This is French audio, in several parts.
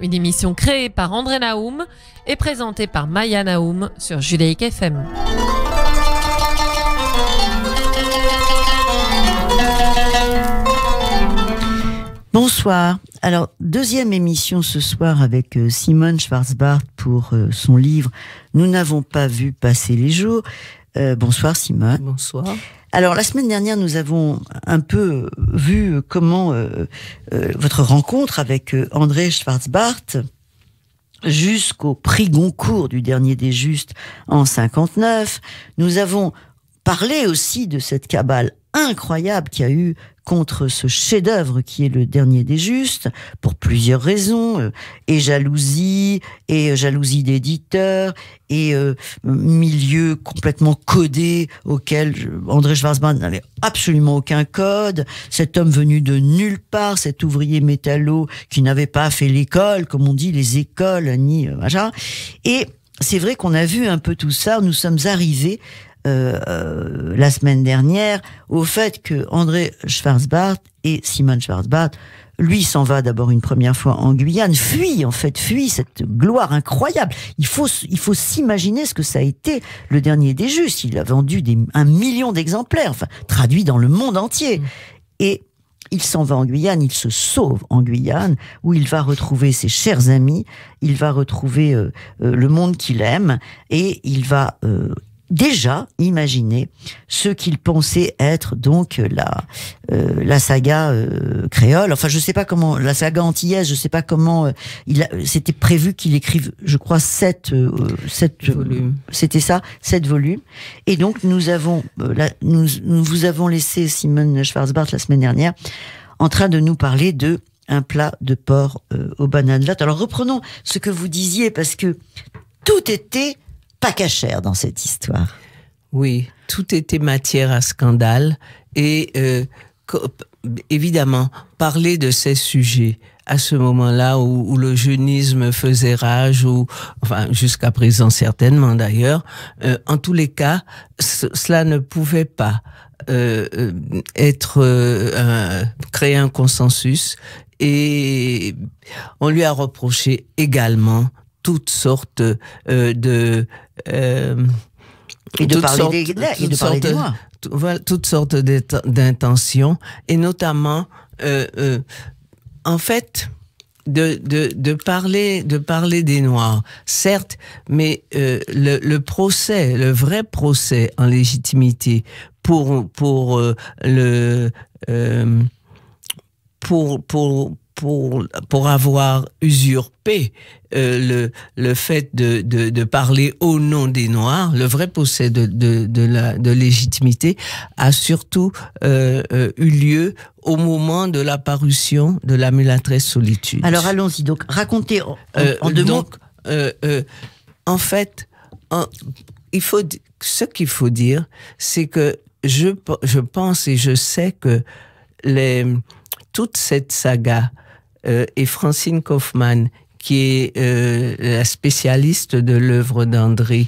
une émission créée par André Naoum et présentée par Maya Naoum sur Judaïque FM. Bonsoir. Alors, deuxième émission ce soir avec Simone Schwarzbart pour son livre « Nous n'avons pas vu passer les jours ». Bonsoir Simone. Bonsoir. Alors, la semaine dernière, nous avons un peu vu comment votre rencontre avec André Schwarzbart jusqu'au prix Goncourt du Dernier des Justes en 59. Nous avons parlé aussi de cette cabale incroyable qu'il y a eu contre ce chef-d'œuvre qui est Le Dernier des Justes, pour plusieurs raisons, et jalousie d'éditeur, et milieu complètement codé auquel André Schwarzbart n'avait absolument aucun code, cet homme venu de nulle part, cet ouvrier métallo qui n'avait pas fait l'école, comme on dit, les écoles, ni machin. Et c'est vrai qu'on a vu un peu tout ça, nous sommes arrivés la semaine dernière au fait que André Schwarzbart et Simone Schwarzbart, lui s'en va d'abord une première fois en Guyane, fuit cette gloire incroyable. Il faut s'imaginer ce que ça a été Le Dernier des Justes. Il a vendu 1 million d'exemplaires, enfin, traduit dans le monde entier. Et il s'en va en Guyane, il se sauve en Guyane, où il va retrouver ses chers amis, il va retrouver le monde qu'il aime, et il va déjà imaginer ce qu'il pensait être donc la saga créole. Enfin, je sais pas comment, la saga antillaise, je sais pas comment c'était prévu qu'il écrive, je crois 7 volumes. C'était ça, 7 volumes. Et donc nous vous avons laissé Simone Schwarzbart la semaine dernière en train de nous parler de un plat de porc aux bananes vertes. Alors reprenons ce que vous disiez, parce que tout était pas cachère dans cette histoire. Oui, tout était matière à scandale et évidemment, parler de ces sujets à ce moment-là où le jeunisme faisait rage, ou enfin jusqu'à présent certainement d'ailleurs, en tous les cas, cela ne pouvait pas créer un consensus, et on lui a reproché également toutes sortes toutes sortes d'intentions, et notamment en fait de parler des Noirs, certes, mais le procès, le vrai procès en légitimité pour avoir usurpé le fait de parler au nom des Noirs, le vrai procès de légitimité a surtout eu lieu au moment de la parution de La Mulâtresse Solitude. Alors allons-y, donc racontez en 2 mots. En fait, ce qu'il faut dire, c'est que je pense et je sais que toute cette saga, et Francine Kaufmann, qui est la spécialiste de l'œuvre d'André,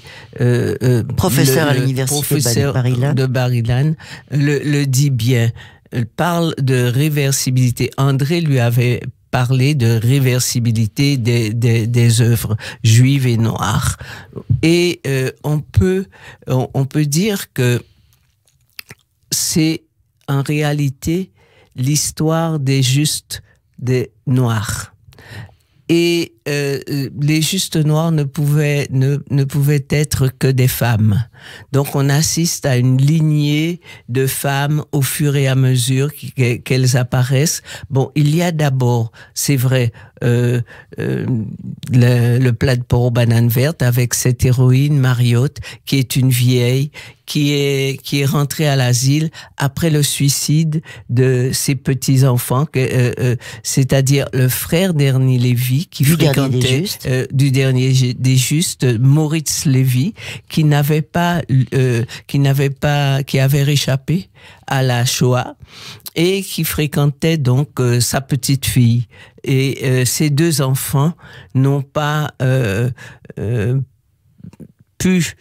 professeur à l'université de Bar-Ilan, le dit bien. Elle parle de réversibilité. André lui avait parlé de réversibilité des œuvres juives et noires. Et on peut dire que c'est en réalité l'histoire des justes des Noirs. Et les justes noirs ne pouvaient être que des femmes. Donc on assiste à une lignée de femmes au fur et à mesure qu'elles apparaissent. Bon, il y a d'abord, c'est vrai, le plat de porc aux bananes vertes avec cette héroïne Mariotte qui est une vieille qui est rentrée à l'asile après le suicide de ses petits-enfants, c'est-à-dire le frère d'Ernie Lévy qui fréquentait du Dernier des Justes, Moritz Lévy, qui avait réchappé à la Shoah et qui fréquentait donc sa petite fille. Et ces 2 enfants n'ont pas pu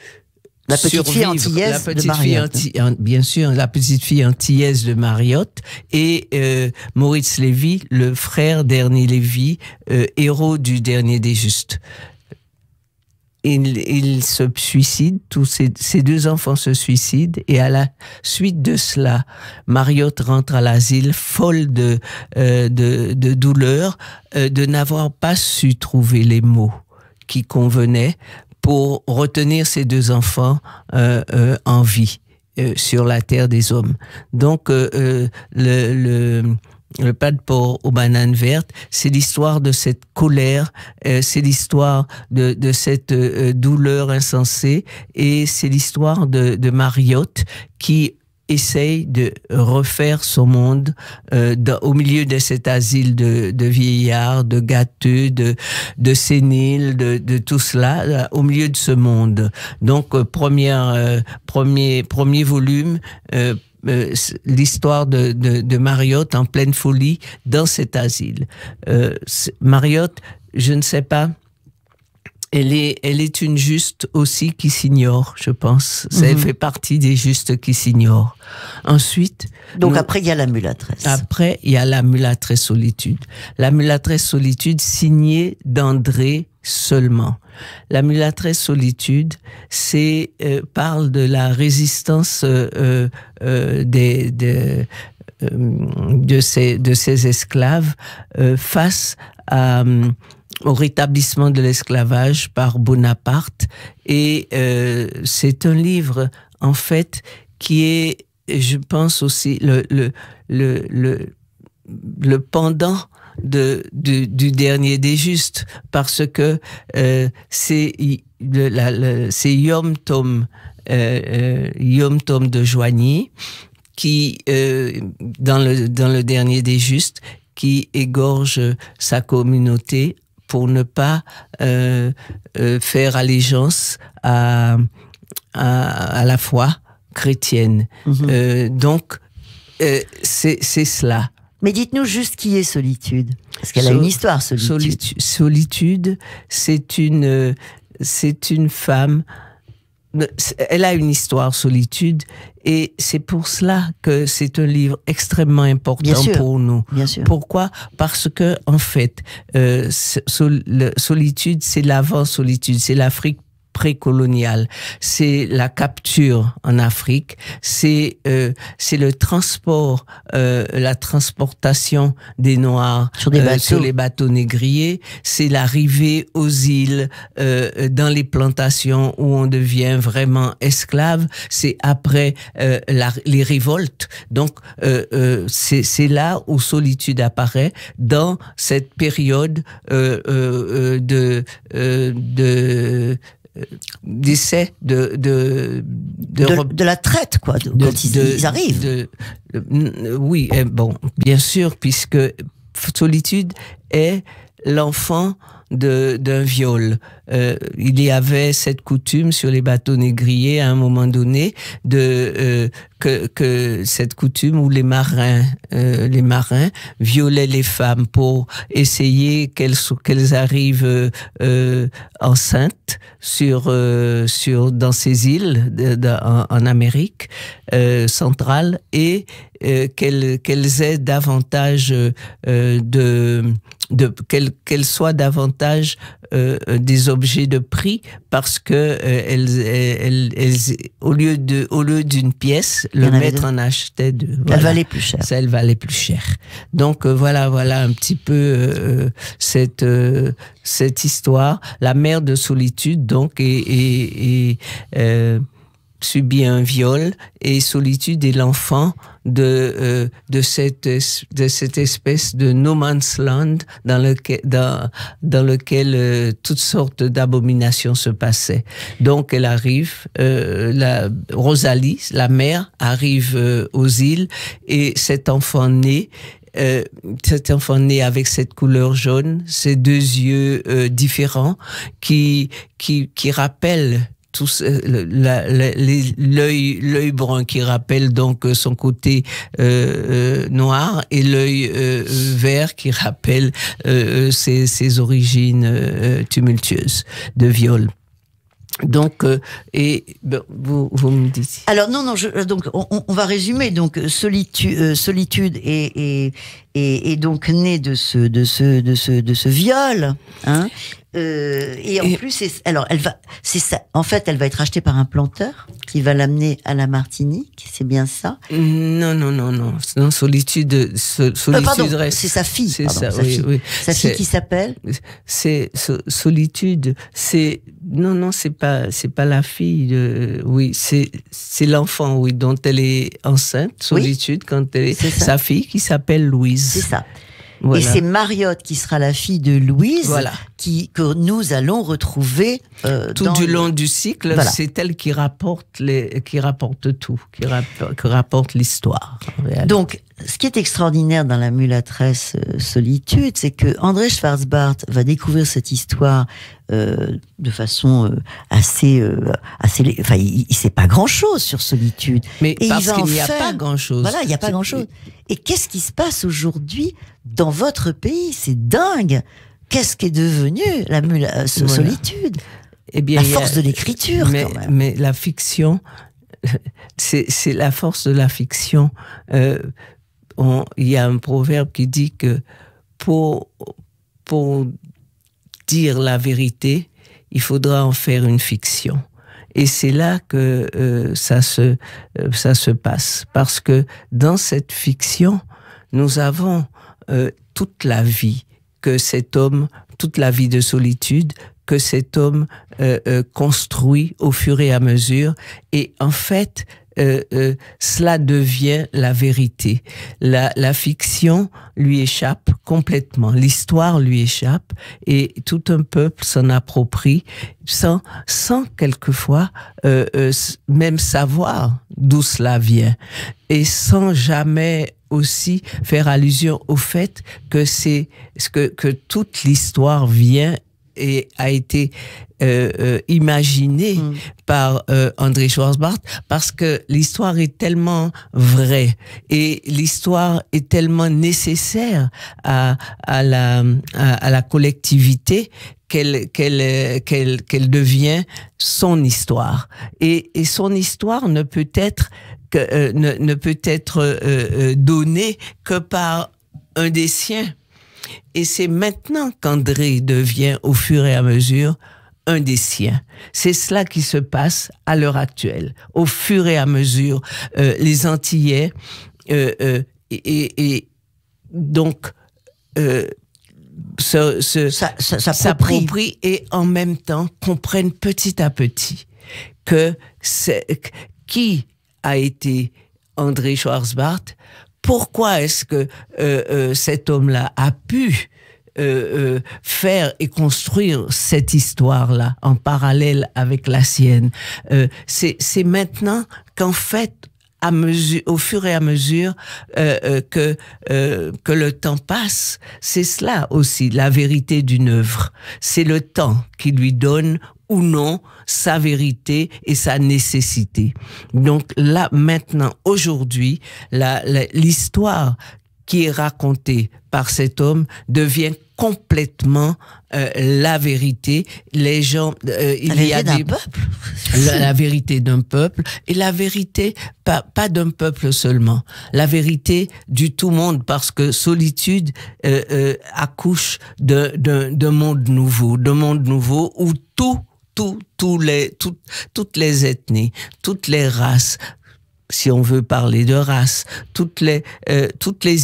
La petite fille antillaise de Mariotte. Bien sûr, la petite fille antillaise de Mariotte et Maurice Lévy, le frère d'Ernie Lévy, héros du Dernier des Justes. Il se suicide, ces deux enfants se suicident, et à la suite de cela, Mariotte rentre à l'asile folle de douleur, de n'avoir pas su trouver les mots qui convenaient pour retenir ces deux enfants en vie sur la terre des hommes. Donc le pas de porc aux bananes vertes, c'est l'histoire de cette colère, c'est l'histoire de cette douleur insensée, et c'est l'histoire de Mariotte qui essaye de refaire son monde au milieu de cet asile de vieillards, de gâteux, de séniles, de tout cela, au milieu de ce monde. Donc, premier volume, l'histoire de Mariotte en pleine folie dans cet asile. Mariotte, je ne sais pas, elle est une juste aussi qui s'ignore, je pense. Elle fait partie des justes qui s'ignorent. Ensuite... Donc après, il y a la mulâtresse. Après, il y a la mulâtresse solitude. La mulâtresse solitude signée d'André seulement. La mulâtresse solitude, parle de la résistance de ces esclaves face au rétablissement de l'esclavage par Bonaparte, et c'est un livre en fait qui est, je pense aussi, le pendant du Dernier des Justes, parce que c'est Yom Tov de Joigny qui dans le Dernier des Justes, qui égorge sa communauté pour ne pas faire allégeance à la foi chrétienne. Donc, c'est cela. Mais dites-nous juste qui est Solitude. Parce qu'elle a une histoire, Solitude. Solitude, c'est une femme... Elle a une histoire, Solitude, et c'est pour cela que c'est un livre extrêmement important pour nous. Bien sûr. Pourquoi ? Parce que, en fait, Solitude, c'est l'avant-solitude, c'est l'Afrique précoloniale, c'est la capture en Afrique, c'est le transport, la transportation des Noirs sur les bateaux négriers, c'est l'arrivée aux îles, dans les plantations où on devient vraiment esclave, c'est après les révoltes. Donc c'est là où Solitude apparaît, dans cette période d'essai de la traite, quoi, quand ils arrivent. Oui, bon, bien sûr, puisque Solitude est l'enfant d'un viol. Il y avait cette coutume sur les bateaux négriers à un moment donné que cette coutume où les marins violaient les femmes pour essayer qu'elles arrivent enceintes dans ces îles en Amérique centrale, et qu'elles aient davantage qu'elles soient davantage des objets de prix, parce que elles au lieu d'une pièce, le maître en achetait deux. Voilà. Elle valait plus cher. Elle valait plus cher. Donc voilà un petit peu cette histoire. La mère de Solitude, donc, subit un viol, et Solitude est l'enfant de cette espèce de no man's land dans lequel toutes sortes d'abominations se passaient. Donc elle arrive, Rosalie, la mère, arrive aux îles, et cet enfant naît avec cette couleur jaune, ces deux yeux différents qui rappellent l'œil brun qui rappelle donc son côté noir, et l'œil vert qui rappelle ses origines tumultueuses de viol. Donc, vous me dites. Alors non, donc on va résumer. Donc solitude est donc née de ce viol, hein. Et en plus, en fait, elle va être rachetée par un planteur qui va l'amener à la Martinique. C'est bien ça? Non, solitude reste. C'est sa fille. C'est pardon, ça, sa fille. oui. Sa fille qui s'appelle? Solitude. C'est pas la fille. Oui, c'est l'enfant, oui, dont elle est enceinte. Solitude, quand elle est sa fille qui s'appelle Louise. C'est ça. Voilà. Et c'est Mariotte qui sera la fille de Louise, voilà, que nous allons retrouver tout du long du cycle. Voilà. C'est elle qui rapporte tout, qui rapporte l'histoire. Donc, ce qui est extraordinaire dans La Mulâtresse Solitude, c'est que André Schwarzbart va découvrir cette histoire de façon assez. Enfin, il sait pas grand-chose sur Solitude. Mais parce qu'il n'y a pas grand-chose. Voilà, il n'y a pas grand-chose. Et qu'est-ce qui se passe aujourd'hui dans votre pays? C'est dingue. Qu'est-ce qui est devenu la Solitude? Eh bien, la force de l'écriture, quand même. Mais la fiction, c'est la force de la fiction. Il y a un proverbe qui dit que pour dire la vérité, il faudra en faire une fiction. Et c'est là que ça se passe. Parce que dans cette fiction, nous avons toute la vie que cet homme, toute la vie de solitude, que cet homme construit au fur et à mesure. Et en fait, cela devient la vérité. La fiction lui échappe complètement. L'histoire lui échappe et tout un peuple s'en approprie sans quelquefois même savoir d'où cela vient et sans jamais aussi faire allusion au fait que toute l'histoire vient et a été imaginé par André Schwarzbart, parce que l'histoire est tellement vraie et l'histoire est tellement nécessaire à la collectivité qu'elle devient son histoire. Et son histoire ne peut être donnée que par un des siens. Et c'est maintenant qu'André devient, au fur et à mesure, un des siens. C'est cela qui se passe à l'heure actuelle. Au fur et à mesure, les Antillais donc s'approprient et en même temps comprennent petit à petit que qui a été André Schwarzbart. Pourquoi est-ce que cet homme-là a pu faire et construire cette histoire-là en parallèle avec la sienne? C'est maintenant qu'en fait, au fur et à mesure que le temps passe, c'est cela aussi, la vérité d'une œuvre. C'est le temps qui lui donne ou non sa vérité et sa nécessité. Donc là, maintenant, aujourd'hui, l'histoire qui est racontée par cet homme devient complètement la vérité. Les gens, la vérité d'un peuple et la vérité pas d'un peuple seulement, la vérité du tout monde, parce que solitude accouche d'un monde nouveau où toutes les ethnies, toutes les races, si on veut parler de race, toutes les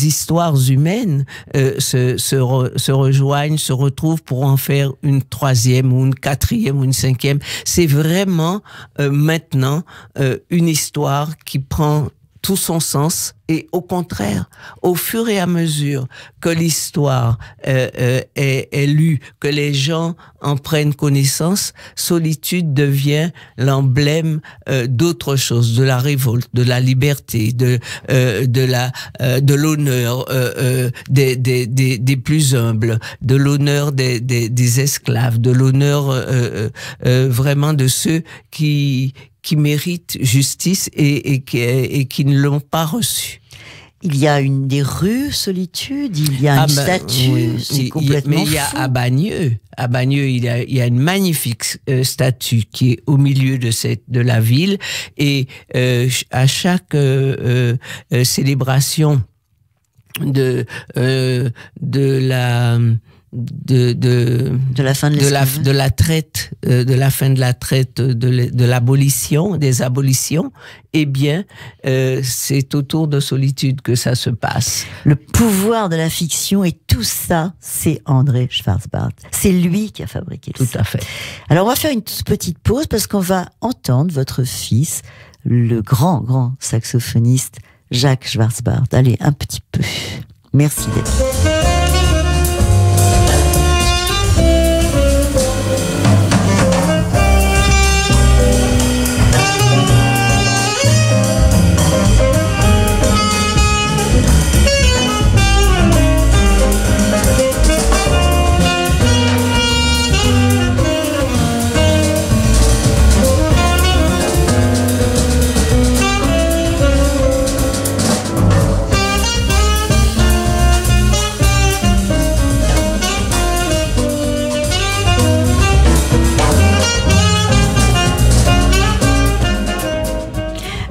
histoires humaines se rejoignent, se retrouvent pour en faire une troisième ou une quatrième ou une cinquième. C'est vraiment maintenant une histoire qui prend tout son sens, et au contraire, au fur et à mesure que l'histoire est lue, que les gens en prennent connaissance, solitude devient l'emblème d'autre chose, de la révolte, de la liberté, de l'honneur des plus humbles, de l'honneur des esclaves, de l'honneur vraiment de ceux qui méritent justice et qui ne l'ont pas reçu. Il y a des rues solitude, il y a une statue, oui, c'est complètement mais il y a fou. à Bagneux, il y a une magnifique statue qui est au milieu de la ville, et à chaque célébration de la fin de l'esclavage, de la traite, de la fin de la traite, de l'abolition, des abolitions, eh bien, c'est autour de Solitude que ça se passe. Le pouvoir de la fiction, et tout ça, c'est André Schwarzbart. C'est lui qui a fabriqué tout ça. à fait. Alors, on va faire une petite pause parce qu'on va entendre votre fils, le grand saxophoniste Jacques Schwarzbart. Allez, un petit peu. Merci d'être là.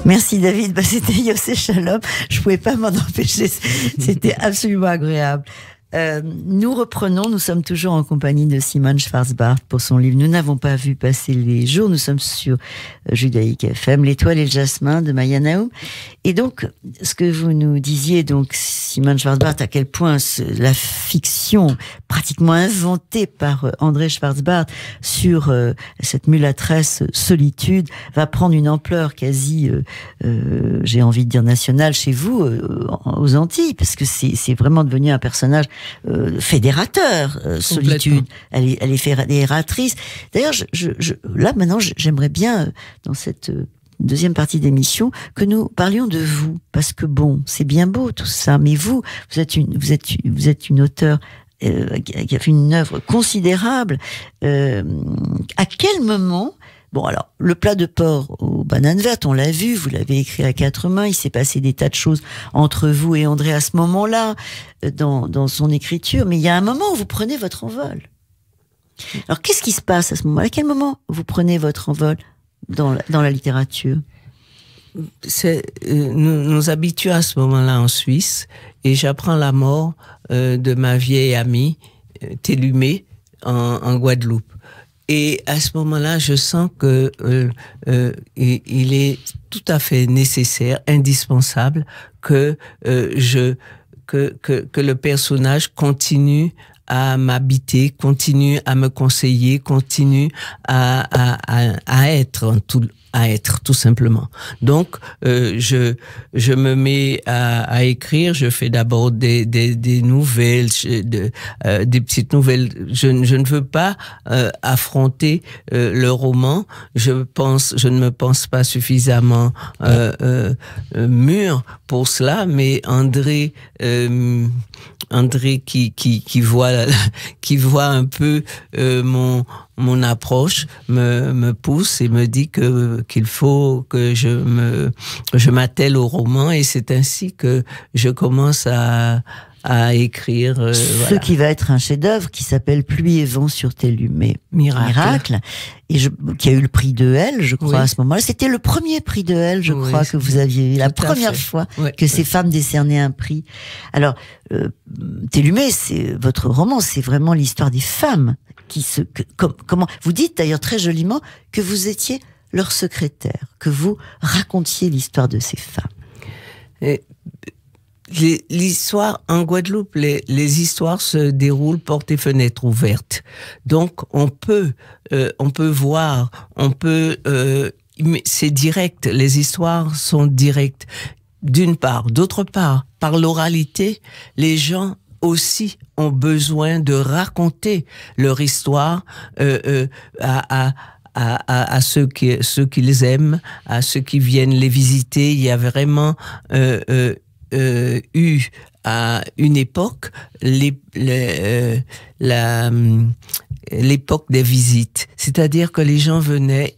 Merci David, c'était Yossé Shalom, je pouvais pas m'en empêcher, c'était absolument agréable. Nous reprenons, nous sommes toujours en compagnie de Simone Schwarzbart pour son livre « Nous n'avons pas vu passer les jours ». Nous sommes sur Judaïque FM, L'étoile et le jasmin de Maya Naoum. Et donc, ce que vous nous disiez, donc Simone Schwarzbart, à quel point la fiction pratiquement inventée par André Schwarzbart sur cette mulâtresse Solitude va prendre une ampleur quasi, j'ai envie de dire nationale chez vous, aux Antilles, parce que c'est vraiment devenu un personnage fédérateur, Solitude. Elle est fédératrice. D'ailleurs, là maintenant, j'aimerais bien, dans cette deuxième partie d'émission, que nous parlions de vous, parce que bon, c'est bien beau tout ça, mais vous êtes une auteure qui a fait une œuvre considérable. À quel moment? Bon, alors, le plat de porc aux bananes vertes, on l'a vu, vous l'avez écrit à 4 mains, il s'est passé des tas de choses entre vous et André à ce moment-là, dans son écriture, mais il y a un moment où vous prenez votre envol. Alors, qu'est-ce qui se passe à ce moment-là? À quel moment vous prenez votre envol dans la littérature? Nous habituons à ce moment-là en Suisse, et j'apprends la mort de ma vieille amie, Télumé, en Guadeloupe. Et à ce moment-là, je sens que il est tout à fait nécessaire, indispensable que que le personnage continue à m'habiter, continue à me conseiller, continue à être tout simplement. Donc je me mets à écrire. Je fais d'abord des nouvelles, des petites nouvelles. Je ne veux pas affronter le roman. Je ne me pense pas suffisamment mûr pour cela. Mais André qui voit un peu mon approche me pousse et me dit qu'il faut que je m'attelle au roman, et c'est ainsi que je commence à écrire ce qui va être un chef-d'œuvre qui s'appelle Pluie et vent sur Télumé, Miracle, et qui a eu le prix de L, je crois, à ce moment-là. C'était le premier prix de L, je crois, que vous aviez eu, la première fois que ces femmes décernaient un prix. Alors, Télumé, c'est votre roman, c'est vraiment l'histoire des femmes comment vous dites d'ailleurs très joliment que vous étiez leur secrétaire, que vous racontiez l'histoire de ces femmes. L'histoire en Guadeloupe, les histoires se déroulent portes et fenêtres ouvertes. Donc on peut voir, c'est direct. Les histoires sont directes. D'une part, d'autre part, par l'oralité, les gens aussi ont besoin de raconter leur histoire à ceux qu'ils aiment, à ceux qui viennent les visiter. Il y a vraiment eu à une époque l'époque des visites. C'est-à-dire que les gens venaient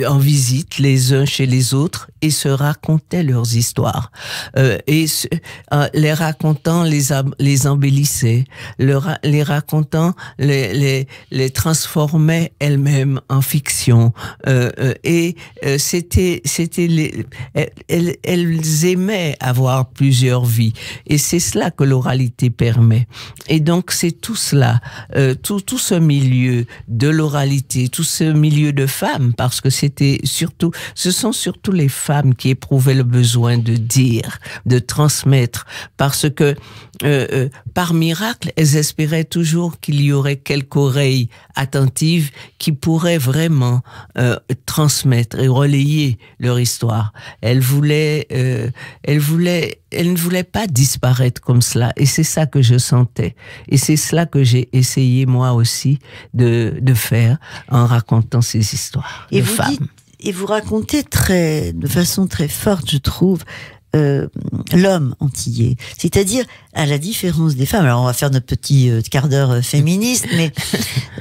en visite les uns chez les autres et se racontaient leurs histoires. Les racontant, les embellissaient. Les racontant, les transformaient elles-mêmes en fiction. Elles aimaient avoir plusieurs vies. Et c'est cela que l'oralité permet. Et donc, c'est tout cela, tout ce milieu de l'oralité, tout ce milieu de femmes, parce que ce sont surtout les femmes qui éprouvaient le besoin de dire, de transmettre, parce que par miracle, elles espéraient toujours qu'il y aurait quelques oreilles attentives qui pourraient vraiment transmettre et relayer leur histoire. Elles ne voulaient pas disparaître comme cela, et c'est ça que je sentais, et c'est cela que j'ai essayé moi aussi de faire en racontant ces histoires de femmes. Et vous racontez de façon très forte, je trouve, l'homme antillais, c'est-à-dire à la différence des femmes. Alors on va faire notre petit quart d'heure féministe, mais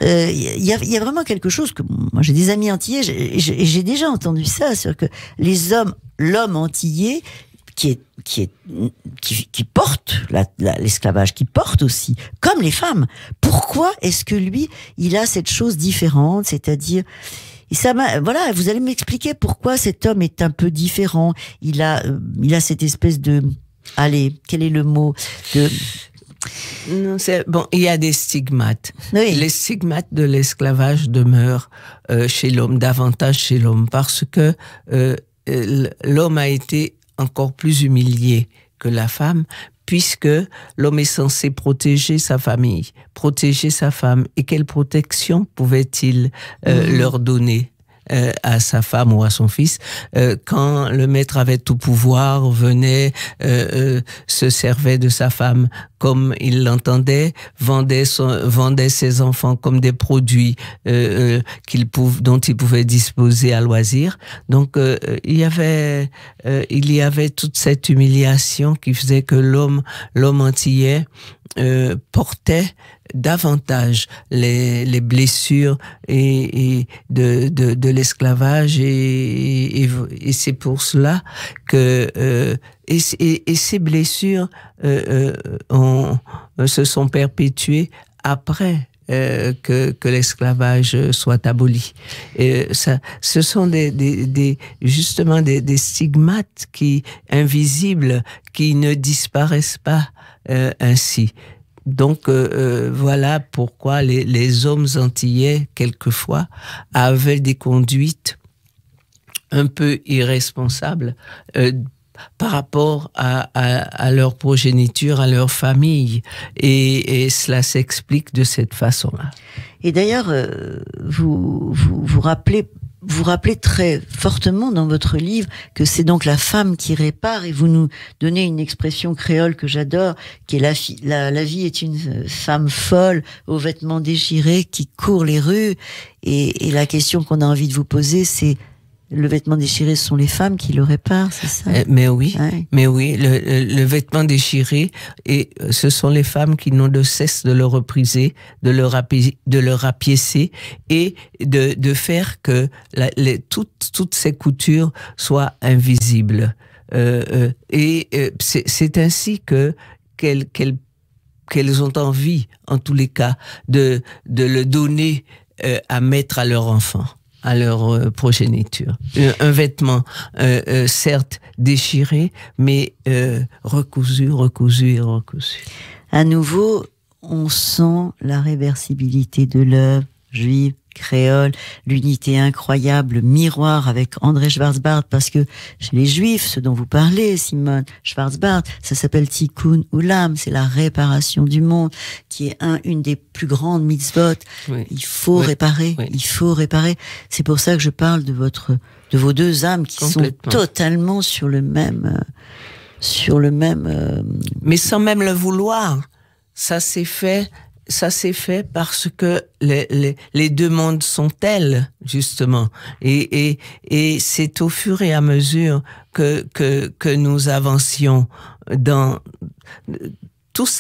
il y a vraiment quelque chose que moi j'ai des amis antillais, et j'ai déjà entendu ça, c'est que l'homme antillais qui porte l'esclavage, qui porte aussi, comme les femmes. Pourquoi est-ce que lui, il a cette chose différente, c'est-à-dire, et ça voilà, vous allez m'expliquer pourquoi cet homme est un peu différent. Il a cette espèce de, allez, quel est le mot Non, il y a des stigmates. Oui. Les stigmates de l'esclavage demeurent chez l'homme, davantage chez l'homme, parce que l'homme a été encore plus humilié que la femme, puisque l'homme est censé protéger sa famille, protéger sa femme. Et quelle protection pouvait-il leur donner à sa femme ou à son fils quand le maître avait tout pouvoir, venait, se servait de sa femme comme il l'entendait, vendait ses enfants comme des produits dont il pouvait disposer à loisir. Donc il y avait toute cette humiliation qui faisait que l'homme antillais portait davantage les blessures et de l'esclavage, et c'est pour cela que et ces blessures se sont perpétuées après que l'esclavage soit aboli. Et ce sont justement des stigmates invisibles qui ne disparaissent pas ainsi. Donc voilà pourquoi les hommes antillais, quelquefois, avaient des conduites un peu irresponsables par rapport à leur progéniture, à leur famille, et cela s'explique de cette façon-là. Et d'ailleurs, vous rappelez très fortement dans votre livre que c'est donc la femme qui répare, et vous nous donnez une expression créole que j'adore, qui est la vie est une femme folle aux vêtements déchirés qui court les rues, et la question qu'on a envie de vous poser, c'est: le vêtement déchiré, ce sont les femmes qui le réparent, c'est ça? Mais oui, ouais. Mais oui, le vêtement déchiré, et ce sont les femmes qui n'ont de cesse de le repriser, de le rapiécer, et de faire que toutes ces coutures soient invisibles. C'est ainsi qu'elles ont envie, en tous les cas, de le donner à mettre à leur enfant, à leur progéniture. Un vêtement, certes déchiré, mais recousu. À nouveau, on sent la réversibilité de l'œuvre juive, créole, l'unité incroyable, miroir avec André Schwarzbart, parce que chez les Juifs, ce dont vous parlez, Simone Schwarzbart, ça s'appelle Tikkun Ulam, c'est la réparation du monde, qui est une des plus grandes mitzvot. Oui. Il faut réparer, oui. Il faut réparer. C'est pour ça que je parle de vos deux âmes qui sont totalement sur le même. Mais sans même le vouloir. Ça s'est fait parce que les deux mondes sont tels, justement. Et c'est au fur et à mesure que nous avancions dans toute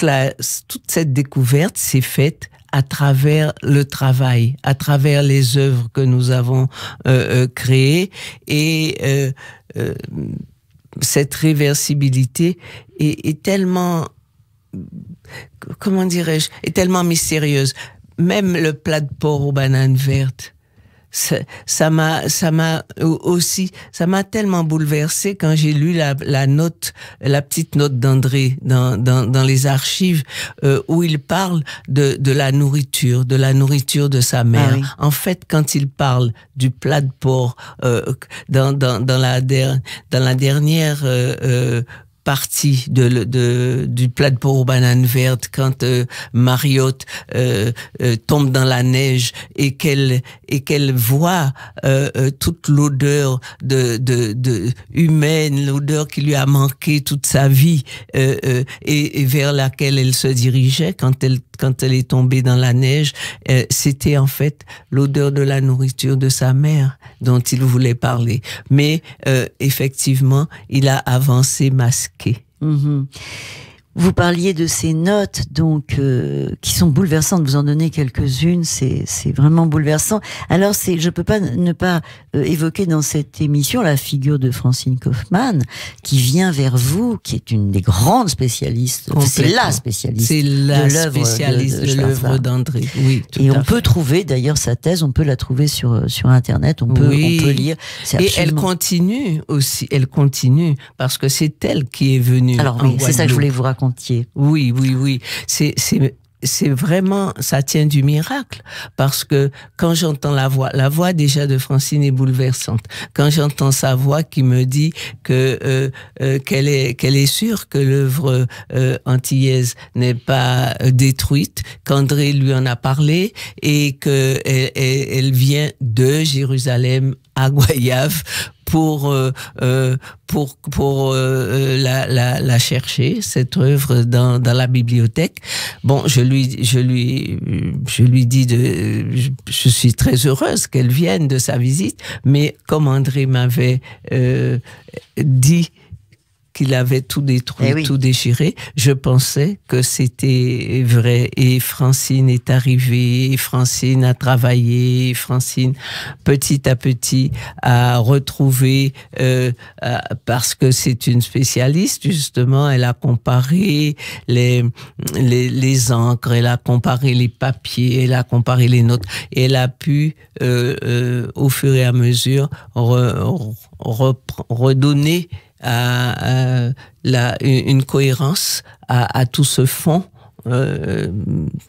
cette découverte s'est faite à travers le travail, à travers les œuvres que nous avons créées. Et cette réversibilité est tellement, comment dirais-je, est tellement mystérieuse. Même le plat de porc aux bananes vertes, ça m'a tellement bouleversé quand j'ai lu la petite note d'André dans les archives, où il parle de la nourriture de sa mère. Ah oui. En fait, quand il parle du plat de porc, dans la dernière partie du plat de porc aux bananes vertes, quand Mariotte tombe dans la neige et qu'elle voit toute l'odeur de humaine, l'odeur qui lui a manqué toute sa vie, et vers laquelle elle se dirigeait quand elle est tombée dans la neige, c'était en fait l'odeur de la nourriture de sa mère dont il voulait parler. Mais effectivement, il a avancé masqué. Mm-hmm. Vous parliez de ces notes, donc qui sont bouleversantes. Vous en donnez quelques-unes, c'est vraiment bouleversant. Alors, je peux pas ne pas évoquer dans cette émission la figure de Francine Kaufmann, qui vient vers vous, qui est une des grandes spécialistes. C'est la spécialiste. C'est la spécialiste de l'œuvre d'André. Oui, et on peut trouver d'ailleurs sa thèse, on peut la trouver sur Internet, on peut lire. Et elle continue aussi, parce que c'est elle qui est venue. Alors oui, c'est ça que je voulais vous raconter. Oui. C'est vraiment, ça tient du miracle, parce que quand j'entends la voix déjà de Francine est bouleversante. Quand j'entends sa voix qui me dit qu'elle est sûre que l'œuvre antillaise n'est pas détruite, qu'André lui en a parlé et que elle vient de Jérusalem à Goyave pour la chercher, cette œuvre dans la bibliothèque. Bon, je lui dis je suis très heureuse qu'elle vienne de sa visite, mais comme André m'avait dit qu'il avait tout détruit, tout déchiré. Je pensais que c'était vrai. Et Francine est arrivée, Francine a travaillé, Francine, petit à petit, a retrouvé, parce que c'est une spécialiste, justement, elle a comparé les encres, elle a comparé les papiers, elle a comparé les notes, et elle a pu, au fur et à mesure, redonner une cohérence à tout ce fond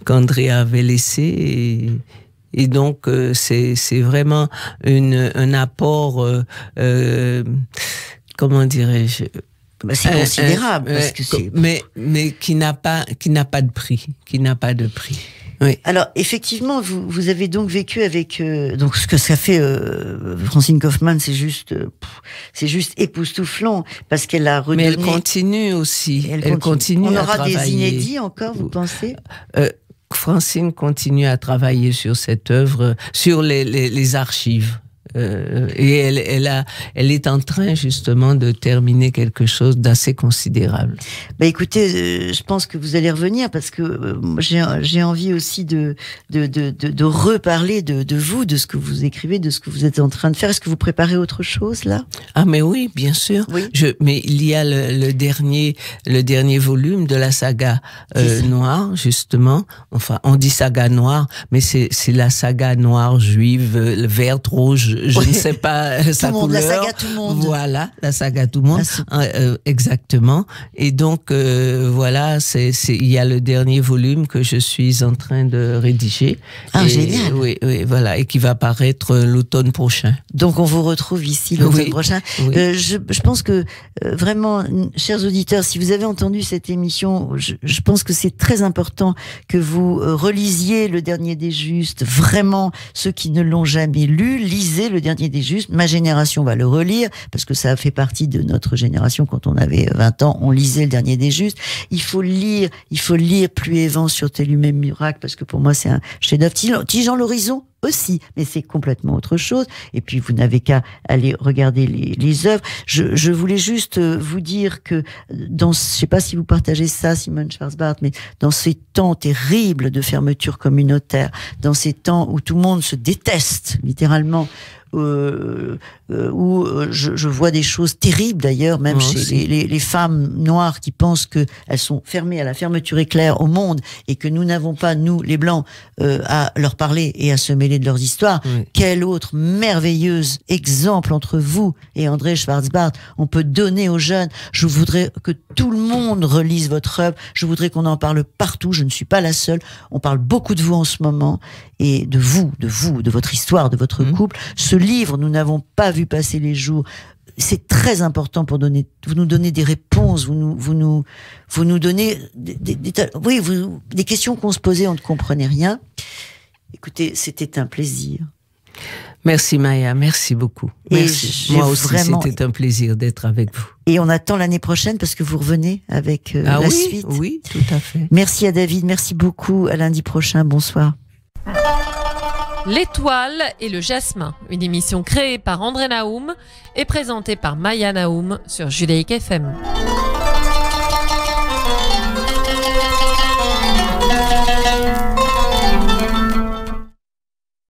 qu'André avait laissé, et donc c'est vraiment un apport, comment dirais-je, c'est considérable, parce que c'est... mais qui n'a pas de prix, Oui. Alors effectivement, vous avez donc vécu avec donc ce que ça fait Francine Kaufmann, c'est juste époustouflant, parce qu'elle a redonné. Mais elle continue aussi. Elle continue. On à aura travailler. des inédits encore, vous pensez? Francine continue à travailler sur cette œuvre, sur les archives. Et elle est en train justement de terminer quelque chose d'assez considérable. Bah écoutez, je pense que vous allez revenir, parce que j'ai envie aussi de reparler de vous, de ce que vous écrivez, de ce que vous êtes en train de faire. Est-ce que vous préparez autre chose là? Ah mais oui, bien sûr. Oui. Mais il y a le dernier volume de la saga noire, justement. Enfin, on dit saga noire, mais c'est la saga noire juive, verte, rouge. Je ne sais pas sa couleur. La saga Tout le monde. Voilà, la saga Tout le monde. Exactement. Et donc, voilà, il y a le dernier volume que je suis en train de rédiger. Ah, génial. Oui, voilà. Et qui va paraître l'automne prochain. Donc, on vous retrouve ici l'automne prochain. Oui. Je pense que, vraiment, chers auditeurs, si vous avez entendu cette émission, je pense que c'est très important que vous relisiez Le Dernier des Justes. Vraiment, ceux qui ne l'ont jamais lu, lisez Le Dernier des Justes. Ma génération va le relire, parce que ça a fait partie de notre génération. Quand on avait 20 ans, on lisait Le Dernier des Justes. Il faut lire Pluie et vent sur tel humain miracle, parce que pour moi c'est un chef-d'œuvre. Tigeant l'horizon aussi, mais c'est complètement autre chose. Et puis vous n'avez qu'à aller regarder les œuvres. Je voulais juste vous dire que je sais pas si vous partagez ça, Simone Schwarzbart, mais dans ces temps terribles de fermeture communautaire, dans ces temps où tout le monde se déteste, littéralement, où je vois des choses terribles d'ailleurs, même chez les femmes noires qui pensent qu'elles sont fermées à la fermeture éclair au monde et que nous n'avons pas, nous les Blancs, à leur parler et à se mêler de leurs histoires. Oui. Quel autre merveilleux exemple entre vous et André Schwarzbart on peut donner aux jeunes. Je voudrais que tout le monde relise votre œuvre, je voudrais qu'on en parle partout, je ne suis pas la seule, on parle beaucoup de vous en ce moment et de vous, de votre histoire, de votre couple. Ce livre, nous n'avons pas vu passer les jours. C'est très important pour vous nous donnez des réponses, vous nous donnez des questions qu'on se posait, on ne comprenait rien. Écoutez, c'était un plaisir. Merci Maya, merci beaucoup. Merci. Moi aussi, c'était un plaisir d'être avec vous. Et on attend l'année prochaine parce que vous revenez avec la suite. Oui, tout à fait. Merci à David, merci beaucoup. À lundi prochain, bonsoir. L'étoile et le jasmin, une émission créée par André Naoum et présentée par Maya Naoum sur Judaïque FM.